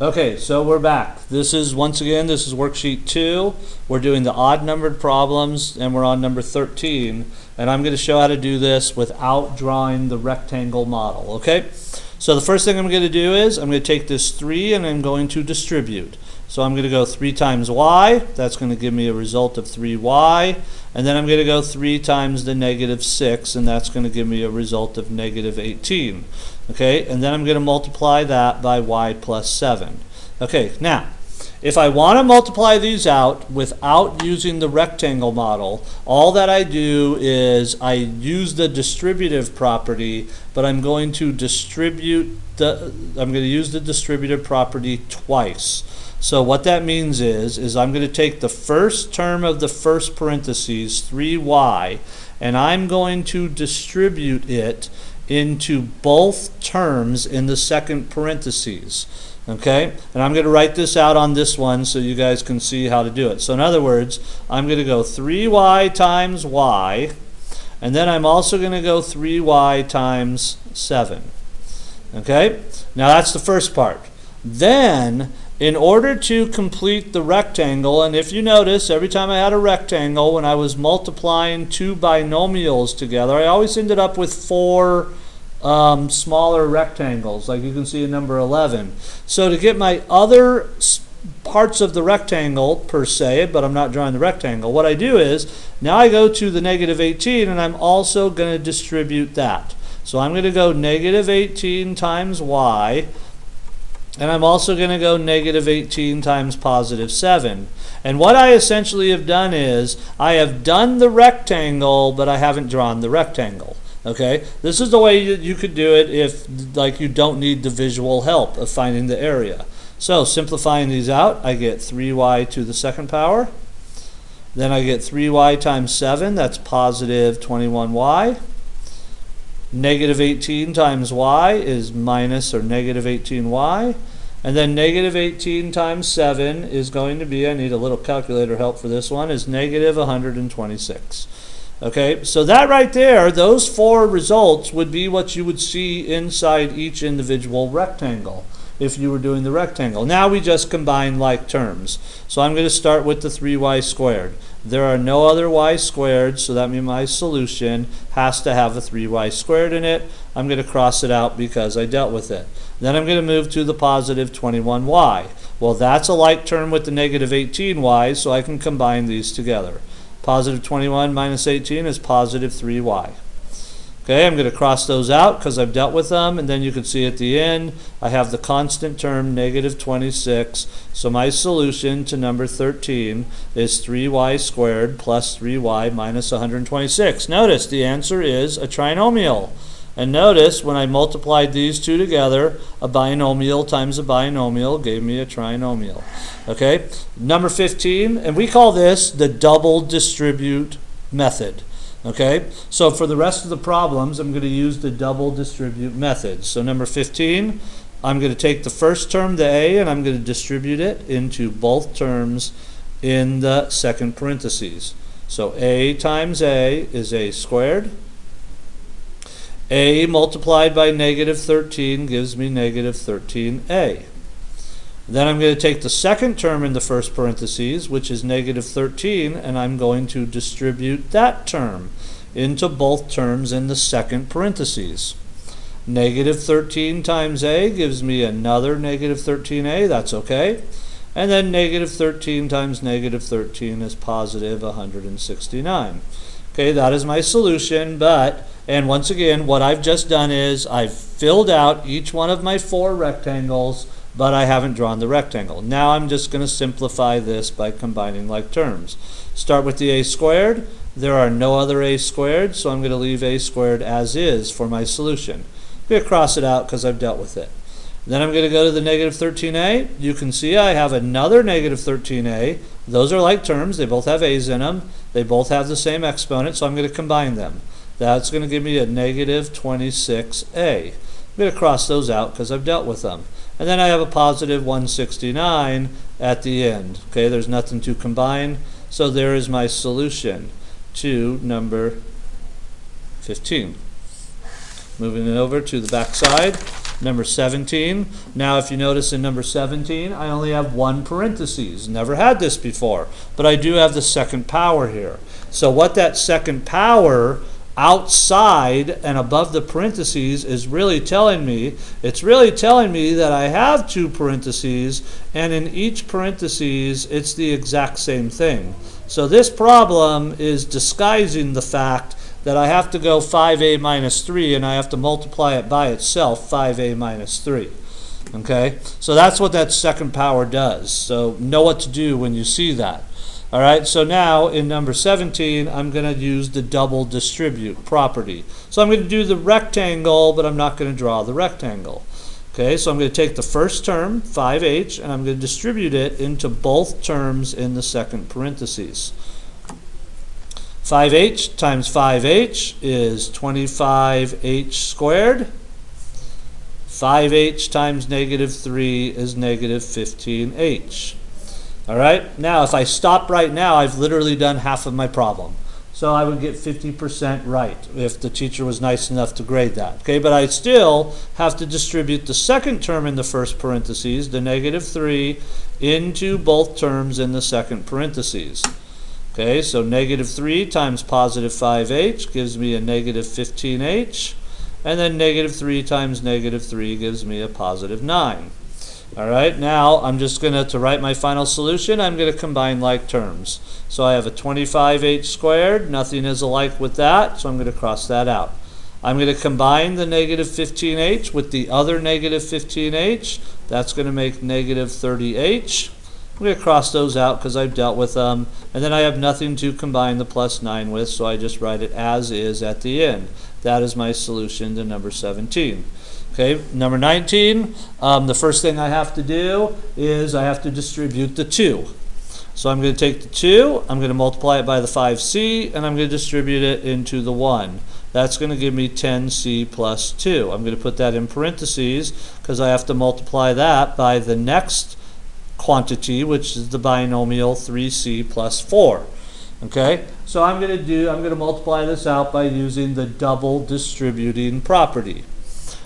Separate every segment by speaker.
Speaker 1: Okay, so we're back. This is worksheet 2. We're doing the odd numbered problems and we're on number 13. And I'm going to show how to do this without drawing the rectangle model, okay? So the first thing I'm going to do is I'm going to take this 3 and I'm going to distribute. So I'm going to go 3 times y. That's going to give me a result of 3y. And then I'm going to go 3 times the negative 6, and that's going to give me a result of negative 18. Okay, and then I'm going to multiply that by y plus 7. Okay, now, if I want to multiply these out without using the rectangle model, all that I do is I use the distributive property, but I'm going to use the distributive property twice. So what that means is I'm going to take the first term of the first parentheses, 3y, and I'm going to distribute it into both terms in the second parentheses. Okay? And I'm going to write this out on this one so you guys can see how to do it. So in other words, I'm going to go 3y times y, and then I'm also going to go 3y times 7. Okay? Now that's the first part. Then, in order to complete the rectangle, and if you notice, every time I had a rectangle, when I was multiplying two binomials together, I always ended up with 4 smaller rectangles, like you can see in number 11. So to get my other parts of the rectangle, per se, but I'm not drawing the rectangle, what I do is, now I go to the negative 18, and I'm also going to distribute that. So I'm going to go negative 18 times y, and I'm also going to go negative 18 times positive 7. And what I essentially have done is, I have done the rectangle, but I haven't drawn the rectangle. Okay? This is the way you could do it if you don't need the visual help of finding the area. So simplifying these out, I get 3y to the second power. Then I get 3y times 7, that's positive 21y. Negative 18 times y is minus or negative 18y. And then negative 18 times 7 is going to be, I need a little calculator help for this one, is negative 126. Okay, so that right there, those 4 results would be what you would see inside each individual rectangle if you were doing the rectangle. Now we just combine like terms. So I'm going to start with the 3y squared. There are no other y squared, so that means my solution has to have a 3y squared in it. I'm going to cross it out because I dealt with it. Then I'm going to move to the positive 21y. Well, that's a like term with the negative 18y, so I can combine these together. Positive 21 minus 18 is positive 3y. Okay, I'm going to cross those out because I've dealt with them, and then you can see at the end I have the constant term negative 26. So my solution to number 13 is 3y squared plus 3y minus 126. Notice the answer is a trinomial. And notice when I multiplied these two together, a binomial times a binomial gave me a trinomial. Okay, number 15, and we call this the double distribute method. Okay, so for the rest of the problems, I'm going to use the double distribute method. So number 15, I'm going to take the first term, the a, and I'm going to distribute it into both terms in the second parentheses. So a times a is a squared. A multiplied by negative 13 gives me negative 13a. Then I'm going to take the second term in the first parentheses, which is negative 13, and I'm going to distribute that term into both terms in the second parentheses. Negative 13 times a gives me another negative 13a, that's okay. And then negative 13 times negative 13 is positive 169. Okay, that is my solution, and once again, what I've just done is I've filled out each one of my 4 rectangles, but I haven't drawn the rectangle. Now I'm just going to simplify this by combining like terms. Start with the a squared. There are no other a squared, so I'm going to leave a squared as is for my solution. I'm going to cross it out because I've dealt with it. Then I'm going to go to the negative 13a. You can see I have another negative 13a. Those are like terms. They both have a's in them. They both have the same exponent, so I'm going to combine them. That's going to give me a negative 26a. I'm going to cross those out because I've dealt with them. And then I have a positive 169 at the end. Okay, there's nothing to combine, so there is my solution to number 15. Moving it over to the back side. Number 17. Now if you notice in number 17, I only have one parentheses. Never had this before, but I do have the second power here. So what that second power outside and above the parentheses is really telling me, it's really telling me that I have two parentheses, and in each parentheses it's the exact same thing. So this problem is disguising the fact that I have to go 5a minus 3 and I have to multiply it by itself, 5a minus 3. Okay, so that's what that second power does. So know what to do when you see that. All right, so now in number 17, I'm going to use the double distribute property. So I'm going to do the rectangle, but I'm not going to draw the rectangle. Okay, so I'm going to take the first term, 5h, and I'm going to distribute it into both terms in the second parentheses. 5h times 5h is 25h squared. 5h times negative 3 is negative 15h. All right, now if I stop right now, I've literally done half of my problem. So I would get 50% right if the teacher was nice enough to grade that. Okay, but I still have to distribute the second term in the first parentheses, the negative 3, into both terms in the second parentheses. Okay, so negative 3 times positive 5h gives me a negative 15h, and then negative 3 times negative 3 gives me a positive 9. All right, now I'm just going to write my final solution, I'm going to combine like terms. So I have a 25h squared, nothing is alike with that, so I'm going to cross that out. I'm going to combine the negative 15h with the other negative 15h. That's going to make negative 30h. I'm going to cross those out because I've dealt with them. And then I have nothing to combine the plus 9 with, so I just write it as is at the end. That is my solution to number 17. Okay, number 19, the first thing I have to do is I have to distribute the 2. So I'm going to take the 2, I'm going to multiply it by the 5c, and I'm going to distribute it into the 1. That's going to give me 10c plus 2. I'm going to put that in parentheses because I have to multiply that by the next quantity, which is the binomial 3c plus 4. Okay, so I'm going to multiply this out by using the double distributing property.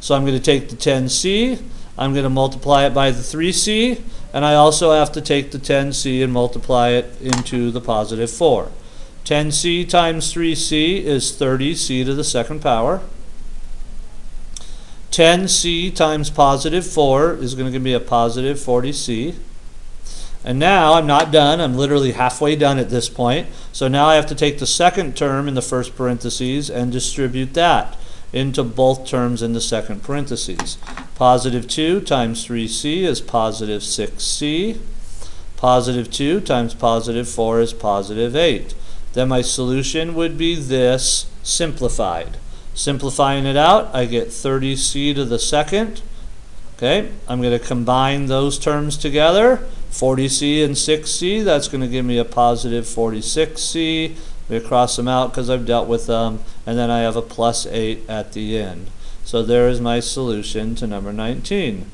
Speaker 1: So I'm going to take the 10c, I'm going to multiply it by the 3c, and I also have to take the 10c and multiply it into the positive 4. 10c times 3c is 30c to the second power. 10c times positive 4 is going to give me a positive 40c. And now I'm not done, I'm literally halfway done at this point. So now I have to take the second term in the first parentheses and distribute that into both terms in the second parentheses. Positive 2 times 3c is positive 6c. Positive 2 times positive 4 is positive 8. Then my solution would be this simplified. Simplifying it out, I get 30c to the second. Okay, I'm going to combine those terms together. 40c and 6c, that's going to give me a positive 46c. I'm going to cross them out because I've dealt with them, and then I have a plus 8 at the end. So there is my solution to number 19.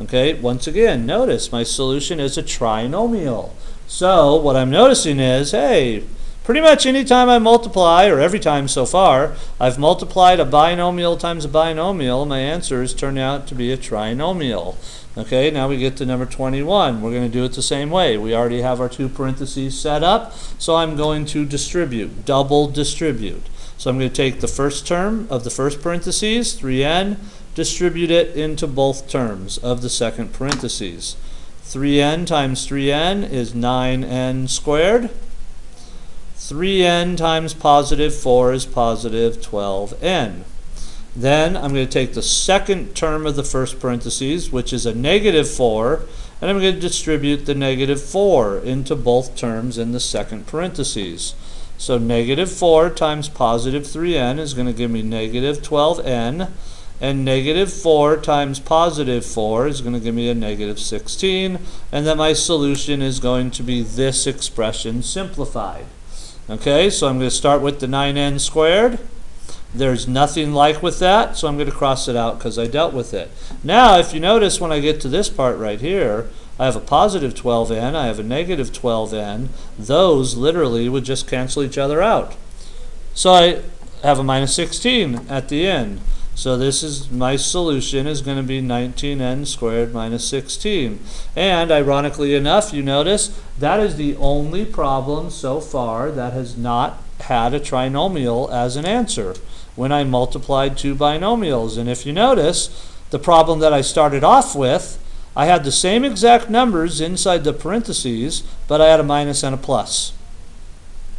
Speaker 1: Okay, once again, notice my solution is a trinomial. So what I'm noticing is, hey, pretty much any time I multiply, or every time so far, I've multiplied a binomial times a binomial, my answers turn out to be a trinomial. Okay, now we get to number 21. We're going to do it the same way. We already have our two parentheses set up, so I'm going to distribute, double distribute. So I'm going to take the first term of the first parentheses, 3n, distribute it into both terms of the second parentheses. 3n times 3n is 9n squared. 3n times positive 4 is positive 12n. Then I'm going to take the second term of the first parentheses, which is a negative 4, and I'm going to distribute the negative 4 into both terms in the second parentheses. So negative 4 times positive 3n is going to give me negative 12n, and negative 4 times positive 4 is going to give me a negative 16, and then my solution is going to be this expression simplified. Okay, so I'm going to start with the 9n squared. There's nothing like with that, so I'm going to cross it out because I dealt with it. Now, if you notice when I get to this part right here, I have a positive 12n, I have a negative 12n. Those literally would just cancel each other out. So I have a minus 16 at the end. So this is my solution is going to be 19n squared minus 16. And ironically enough, you notice that is the only problem so far that has not had a trinomial as an answer when I multiplied two binomials. And if you notice, the problem that I started off with, I had the same exact numbers inside the parentheses, but I had a minus and a plus.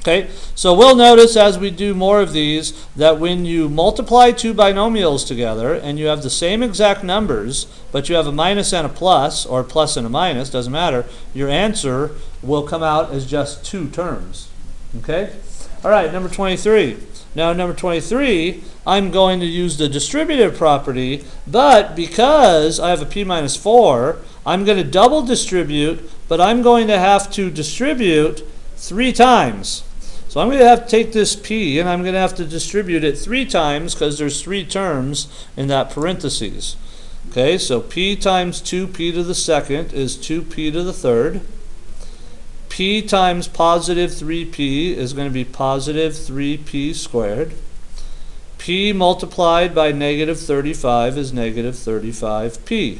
Speaker 1: Okay, so we'll notice as we do more of these that when you multiply two binomials together and you have the same exact numbers, but you have a minus and a plus, or plus and a minus, doesn't matter, your answer will come out as just two terms. Okay? All right, number 23. Now, number 23, I'm going to use the distributive property, but because I have a p minus 4, I'm going to double distribute, but I'm going to have to distribute 3 times. So I'm going to have to take this p and I'm going to have to distribute it 3 times because there's 3 terms in that parentheses. Okay, so p times 2p to the second is 2p to the third. P times positive 3p is going to be positive 3p squared. P multiplied by negative 35 is negative 35p.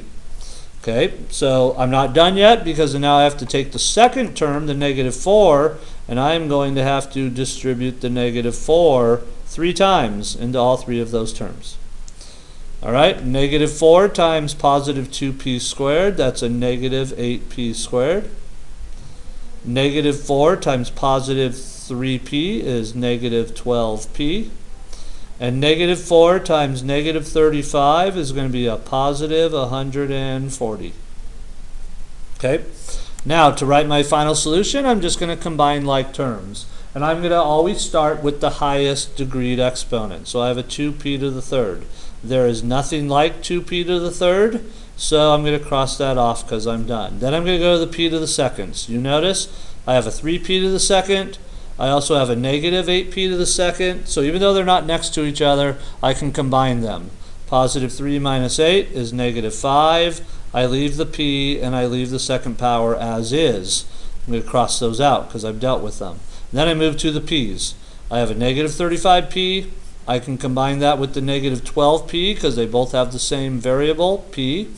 Speaker 1: Okay, so I'm not done yet because now I have to take the second term, the negative 4, and I'm going to have to distribute the negative 4 3 times into all 3 of those terms. All right, negative 4 times positive 2p squared, that's a negative 8p squared. Negative 4 times positive 3p is negative 12p. And negative 4 times negative 35 is going to be a positive 140. Okay, now to write my final solution, I'm just going to combine like terms. And I'm going to always start with the highest degreed exponent. So I have a 2p to the third. There is nothing like 2p to the third, so I'm going to cross that off because I'm done. Then I'm going to go to the p to the seconds. You notice I have a 3p to the second. I also have a negative 8p to the second. So even though they're not next to each other, I can combine them. Positive 3 minus 8 is negative 5. I leave the p and I leave the second power as is. I'm going to cross those out because I've dealt with them. Then I move to the p's. I have a negative 35p. I can combine that with the negative 12p because they both have the same variable, p.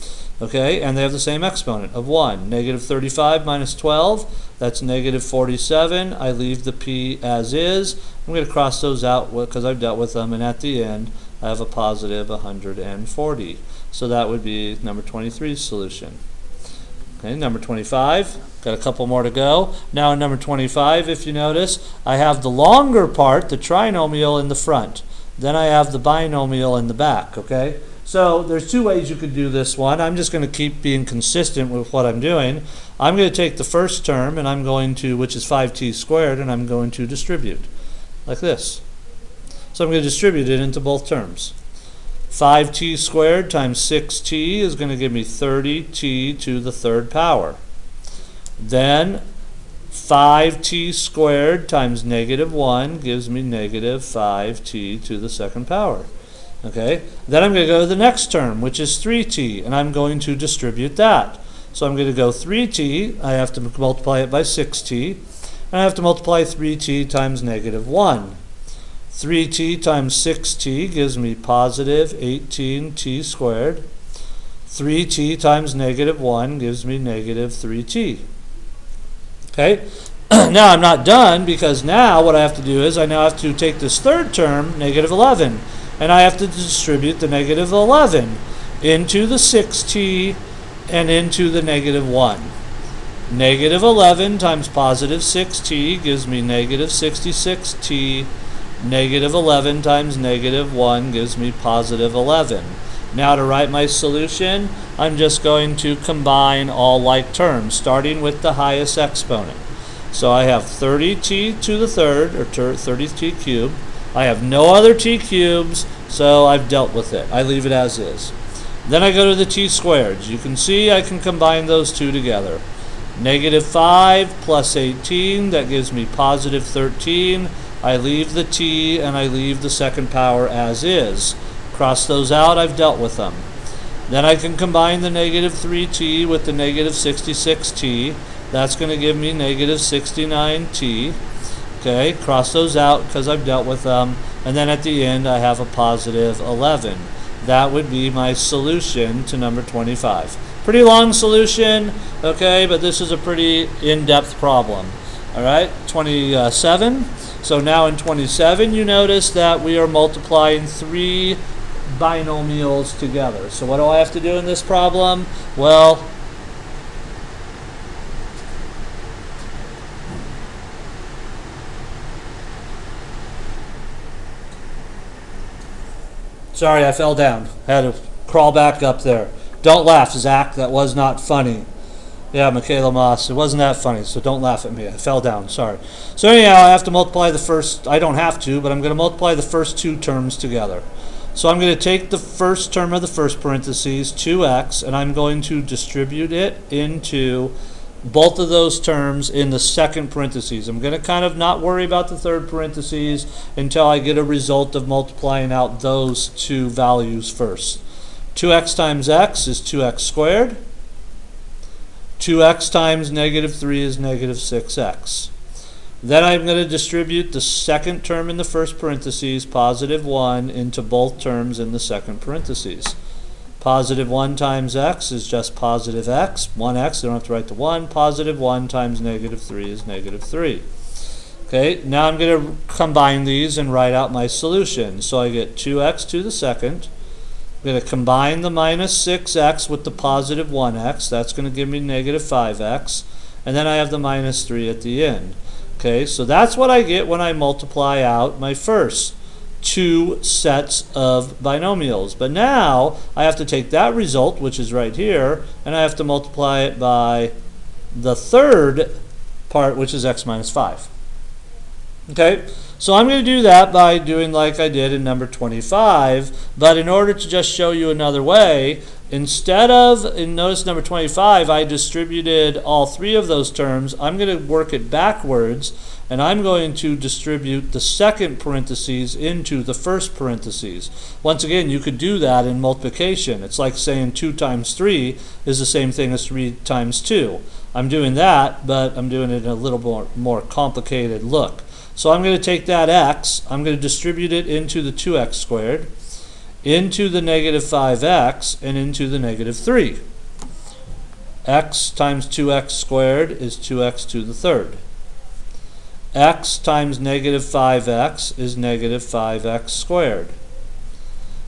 Speaker 1: Okay, and they have the same exponent of 1. Negative 35 minus 12, that's negative 47. I leave the p as is. I'm going to cross those out because I've dealt with them, and at the end I have a positive 140. So that would be number 23's solution. Okay, number 25, got a couple more to go. Now in number 25, if you notice, I have the longer part, the trinomial, in the front. Then I have the binomial in the back, okay? So there's 2 ways you could do this one. I'm just going to keep being consistent with what I'm doing. I'm going to take the first term, and I'm going to, which is 5t squared, and I'm going to distribute, like this. So I'm going to distribute it into both terms. 5t squared times 6t is going to give me 30t to the third power. Then 5t squared times negative 1 gives me negative 5t to the second power. Okay, then I'm going to go to the next term, which is 3t, and I'm going to distribute that. So I'm going to go 3t, I have to multiply it by 6t, and I have to multiply 3t times negative 1. 3t times 6t gives me positive 18t squared. 3t times negative 1 gives me negative 3t. Okay, now I'm not done because now what I have to do is I now have to take this third term, negative 11, and I have to distribute the negative 11 into the 6t and into the negative 1. Negative 11 times positive 6t gives me negative 66t. Negative 11 times negative 1 gives me positive 11. Now to write my solution, I'm just going to combine all like terms, starting with the highest exponent. So I have 30t to the third, or 30t cubed. I have no other t cubes, so I've dealt with it. I leave it as is. Then I go to the t squareds. You can see I can combine those two together. Negative 5 plus 18, that gives me positive 13. I leave the t and I leave the second power as is. Cross those out, I've dealt with them. Then I can combine the negative 3t with the negative 66t. That's going to give me negative 69t. Okay, cross those out because I've dealt with them. And then at the end I have a positive 11. That would be my solution to number 25. Pretty long solution, okay, but this is a pretty in-depth problem. All right, 27. So now in 27, you notice that we are multiplying 3 binomials together. So what do I have to do in this problem? Well, sorry, I fell down. I had to crawl back up there. Don't laugh, Zach. That was not funny. Yeah, Michaela Moss. It wasn't that funny, so don't laugh at me. I fell down. Sorry. So anyhow, I have to multiply the first. I don't have to, but I'm going to multiply the first 2 terms together. So I'm going to take the first term of the first parentheses, 2x, and I'm going to distribute it into both of those terms in the second parentheses. I'm going to kind of not worry about the third parentheses until I get a result of multiplying out those 2 values first. 2x times x is 2x squared. 2x times negative 3 is negative 6x. Then I'm going to distribute the second term in the first parentheses, positive 1, into both terms in the second parentheses. Positive 1 times x is just positive x, 1x, I don't have to write the 1. Positive 1 times negative 3 is negative 3. Okay, now I'm going to combine these and write out my solution. So I get 2x to the second. I'm going to combine the minus 6x with the positive 1x. That's going to give me negative 5x. And then I have the minus 3 at the end. Okay, so that's what I get when I multiply out my first 2 sets of binomials. But now I have to take that result, which is right here, and I have to multiply it by the third part, which is x minus 5. Okay, so I'm going to do that by doing like I did in number 25, but in order to just show you another way, instead of, and notice number 25, I distributed all 3 of those terms. I'm going to work it backwards, and I'm going to distribute the second parentheses into the first parentheses. Once again, you could do that in multiplication. It's like saying 2 times 3 is the same thing as 3 times 2. I'm doing that, but I'm doing it in a little more complicated look. So I'm going to take that x, I'm going to distribute it into the 2x squared, into the negative 5x, and into the negative 3. X times 2x squared is 2x to the third. X times negative 5x is negative 5x squared.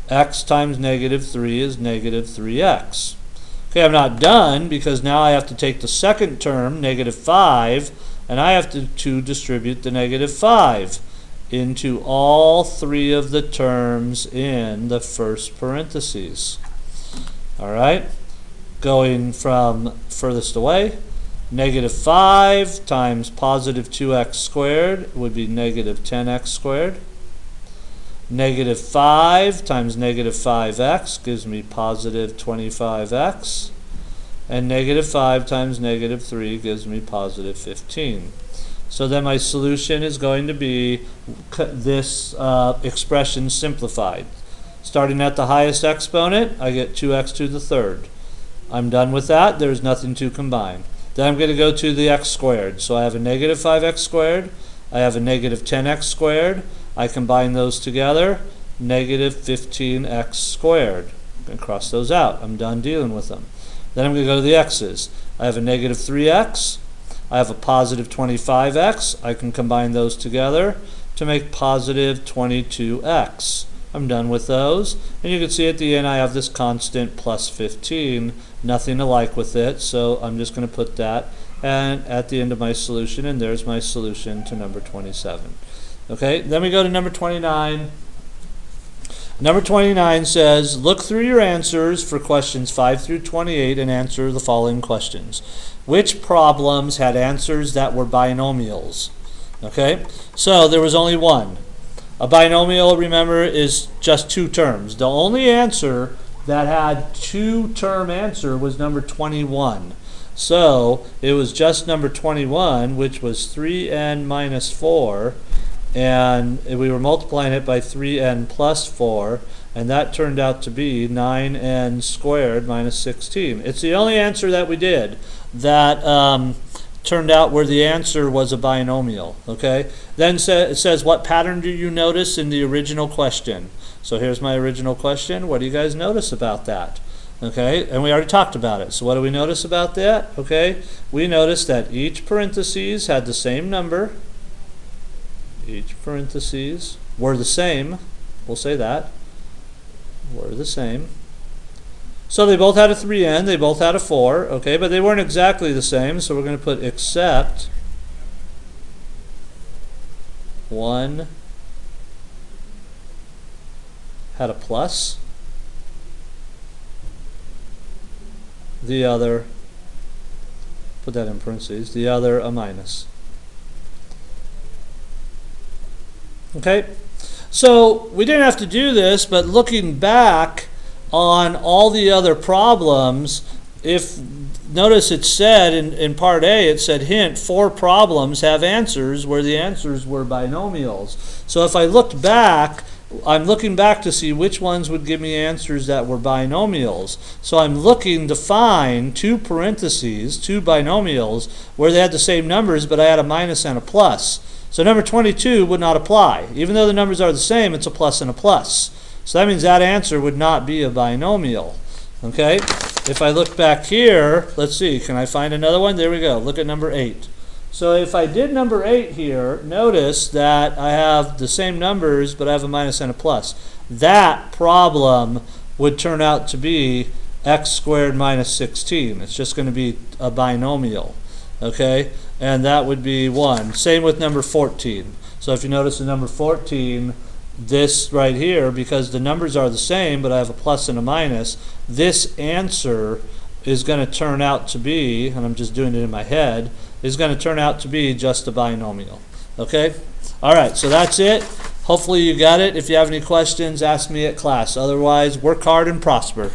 Speaker 1: X times negative 3 is negative 3x. Okay, I'm not done because now I have to take the second term, negative 5, and I have to distribute the negative 5 into all 3 of the terms in the first parentheses. All right, going from furthest away, negative 5 times positive 2x squared would be negative 10x squared. Negative 5 times negative 5x gives me positive 25x. And negative 5 times negative 3 gives me positive 15. So then my solution is going to be this expression simplified. Starting at the highest exponent, I get 2x to the third. I'm done with that. There's nothing to combine. Then I'm going to go to the x squared. So I have a negative 5x squared. I have a negative 10x squared. I combine those together, negative 15x squared. I'm going to cross those out. I'm done dealing with them. Then I'm going to go to the x's. I have a negative 3x. I have a positive 25x. I can combine those together to make positive 22x. I'm done with those. And you can see at the end I have this constant plus 15. Nothing to like with it, so I'm just going to put that and at the end of my solution, and there's my solution to number 27. Okay, then we go to number 29. Number 29 says, look through your answers for questions 5 through 28 and answer the following questions. Which problems had answers that were binomials? Okay, so there was only one. A binomial, remember, is just 2 terms. The only answer that had 2-term answer was number 21. So it was just number 21, which was 3n minus 4. And we were multiplying it by 3n plus 4, and that turned out to be 9n squared minus 16. It's the only answer that we did that turned out where the answer was a binomial. Okay. Then it says, what pattern do you notice in the original question? So here's my original question. What do you guys notice about that? Okay, and we already talked about it. So what do we notice about that? Okay, we notice that each parentheses had the same number. Each parentheses were the same. We'll say that. Were the same. So they both had a 3n, they both had a 4, okay, but they weren't exactly the same, so we're going to put except one had a plus, the other, put that in parentheses, the other a minus. Okay, so we didn't have to do this, but looking back on all the other problems, if notice it said in part A, it said hint 4 problems have answers where the answers were binomials. So if I looked back, I'm looking back to see which ones would give me answers that were binomials. So I'm looking to find 2 parentheses, 2 binomials where they had the same numbers but I had a minus and a plus. So number 22 would not apply. Even though the numbers are the same, it's a plus and a plus. So that means that answer would not be a binomial. Okay? If I look back here, let's see, can I find another one? There we go. Look at number 8. So if I did number 8 here, notice that I have the same numbers, but I have a minus and a plus. That problem would turn out to be x squared minus 16. It's just going to be a binomial. Okay? And that would be 1. Same with number 14. So if you notice in number 14, this right here, because the numbers are the same, but I have a plus and a minus, this answer is going to turn out to be, and I'm just doing it in my head, is going to turn out to be just a binomial. Okay? All right, so that's it. Hopefully you got it. If you have any questions, ask me at class. Otherwise, work hard and prosper.